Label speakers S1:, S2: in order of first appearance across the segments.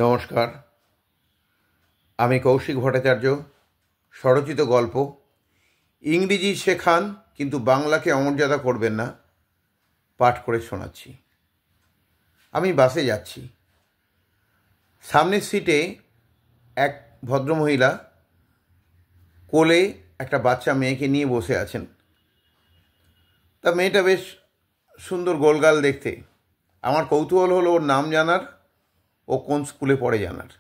S1: নমস্কার, আমি কৌশিক ভট্টাচার্য। স্বরচিত গল্প ইংরেজি শেখান কিন্তু বাংলাকে অমর্যাদা করবেন না পাঠ করে শোনাচ্ছি। আমি বাসে যাচ্ছি। সামনের সিটে এক ভদ্রমহিলা কোলে একটা বাচ্চা মেয়েকে নিয়ে বসে আছেন। তা মেয়েটা বেশ সুন্দর, গোলগাল দেখতে। আমার কৌতূহল হলো ওর নাম জানার, ও কোন স্কুলে পড়ে জানার।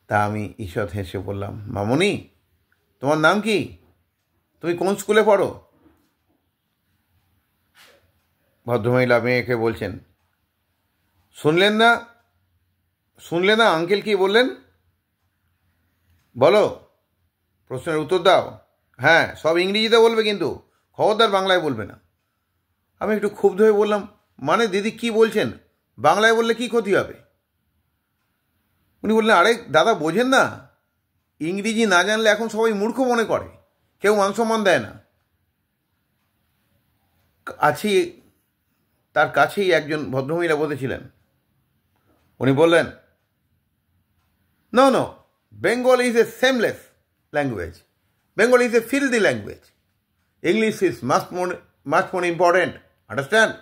S1: তা আমি ঈষৎ হেসে বললাম, মামনি, তোমার নাম কি? তুমি কোন স্কুলে পড়ো? ভদ্রমহিলা মেয়েকে বলছেন, শুনলেন না আঙ্কেল কি বললেন? বলো, প্রশ্নের উত্তর দাও। হ্যাঁ, সব ইংরেজিতে বলবে, কিন্তু খবরদার বাংলায় বলবে না। আমি একটু ক্ষুব্ধ হয়ে বললাম, মানে দিদি কি বলছেন? বাংলায় বললে কি ক্ষতি হবে? উনি বললেন, আরে দাদা, বোঝেন না, ইংরেজি না জানলে এখন সবাই মূর্খ মনে করে, কেউ মান সম্মান দেয় না। তার কাছেই একজন ভদ্রমহিলা বসেছিলেন। উনি বললেন, no, Bengal is a seamless language, Bengal is a filthy language, English is much more important, understand?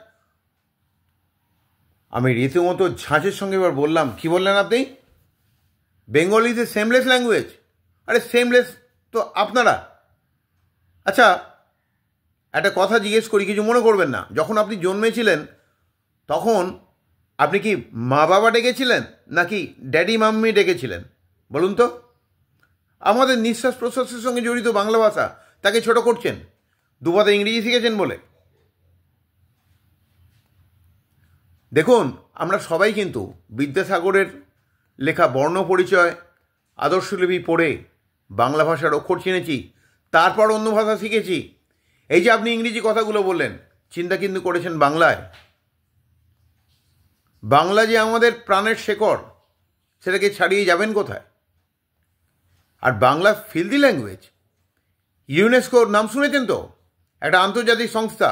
S1: আমি রীতিমতো ঝাঁঝের সঙ্গে এবার বললাম, কি বললেন আপনি? Bengal is a seamless language? আরে সেমলেস তো আপনারা। আচ্ছা, একটা কথা জিজ্ঞেস করি, কিছু মনে করবেন না। যখন আপনি জন্মেছিলেন তখন আপনি কি মা বাবা ডেকেছিলেন নাকি ড্যাডি মাম্মি ডেকেছিলেন? বলুন তো। আমাদের নিঃশ্বাস প্রশ্বাসের সঙ্গে জড়িত বাংলা ভাষা, তাকে ছোট করছেন দুপাতে ইংরেজি শিখেছেন বলে। দেখুন, আমরা সবাই কিন্তু বিদ্যাসাগরের লেখা বর্ণ পরিচয়, আদর্শলিপি পড়ে বাংলা ভাষার অক্ষর চিনেছি, তারপর অন্য ভাষা শিখেছি। এই যে আপনি ইংরেজি কথাগুলো বললেন, চিন্তা কিন্তু করেছেন বাংলায়। বাংলা যে আমাদের প্রাণের শেকড়, সেটাকে ছাড়িয়ে যাবেন কোথায়? আর বাংলা ফিল্দি ল্যাঙ্গুয়েজ, ইউনেস্কোর নাম শুনেছেন তো? একটা আন্তর্জাতিক সংস্থা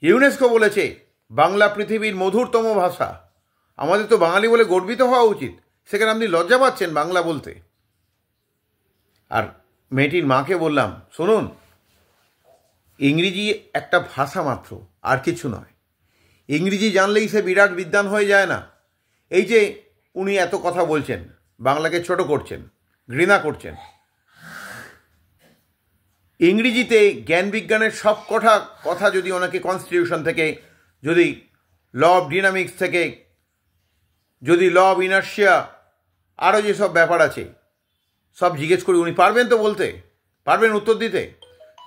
S1: ইউনেস্কো বলেছে বাংলা পৃথিবীর মধুরতম ভাষা। আমাদের তো বাঙালি বলে গর্বিত হওয়া উচিত। সেখানে আপনি লজ্জা পাচ্ছেন বাংলা বলতে। আর মেয়েটির মাকে বললাম, শুনুন, ইংরেজি একটা ভাষা মাত্র, আর কিছু নয়। ইংরেজি জানলেই সে বিরাট বিদ্বান হয়ে যায় না। এই যে উনি এত কথা বলছেন, বাংলাকে ছোট করছেন, ঘৃণা করছেন। ইংরেজিতে জ্ঞান বিজ্ঞানের সব কথা যদি ওনাকে কনস্টিটিউশন থেকে, যদি ল অফ ডিনামিক্স থেকে, যদি ল অফ ইনার্শিয়া, আরও যেসব ব্যাপার আছে সব জিজ্ঞেস করি, উনি পারবেন তো বলতে? পারবেন উত্তর দিতে?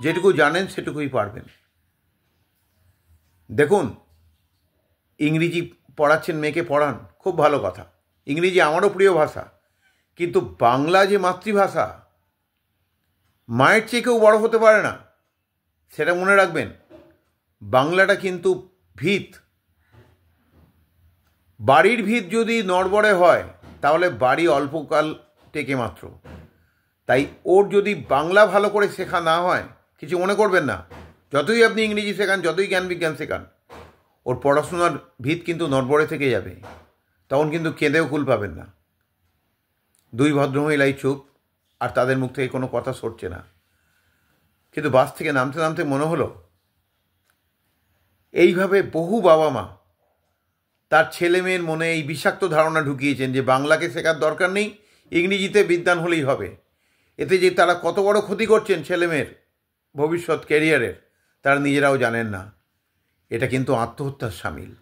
S1: যেটুকু জানেন সেটুকুই পারবেন। দেখুন, ইংরেজি পড়াচ্ছেন, মেয়েকে পড়ান, খুব ভালো কথা। ইংরেজি আমারও প্রিয় ভাষা, কিন্তু বাংলা যে মাতৃভাষা, মায়ের চেয়ে কেউ বড় হতে পারে না, সেটা মনে রাখবেন। বাংলাটা কিন্তু ভিত। বাড়ির ভিত যদি নড়বড়ে হয় তাহলে বাড়ি অল্পকাল টেকে মাত্র। তাই ওর যদি বাংলা ভালো করে শেখা না হয়, কিছু মনে করবেন না, যতই আপনি ইংরেজি শেখান, যতই জ্ঞান বিজ্ঞান শেখান, ওর পড়াশোনার ভিত কিন্তু নড়বড়ে থেকে যাবে। তখন কিন্তু কেঁদেও কুল পাবেন না। দুই ভদ্রমহিলাই চুপ, আর তাদের মুখ থেকে কোনো কথা সরছে না। কিন্তু বাস থেকে নামতে নামতে মনে হলো, এইভাবে বহু বাবা মা তার ছেলে মেয়ের মনে এই বিষাক্ত ধারণা ঢুকিয়েছেন যে বাংলাকে শেখার দরকার নেই, ইংরেজিতে বিদ্বান হলেই হবে। এতে যে তারা কত বড় ক্ষতি করছেন ছেলে মেয়ের ভবিষ্যৎ ক্যারিয়ারের, তারা নিজেরাও জানেন না। এটা কিন্তু আত্মহত্যার শামিল।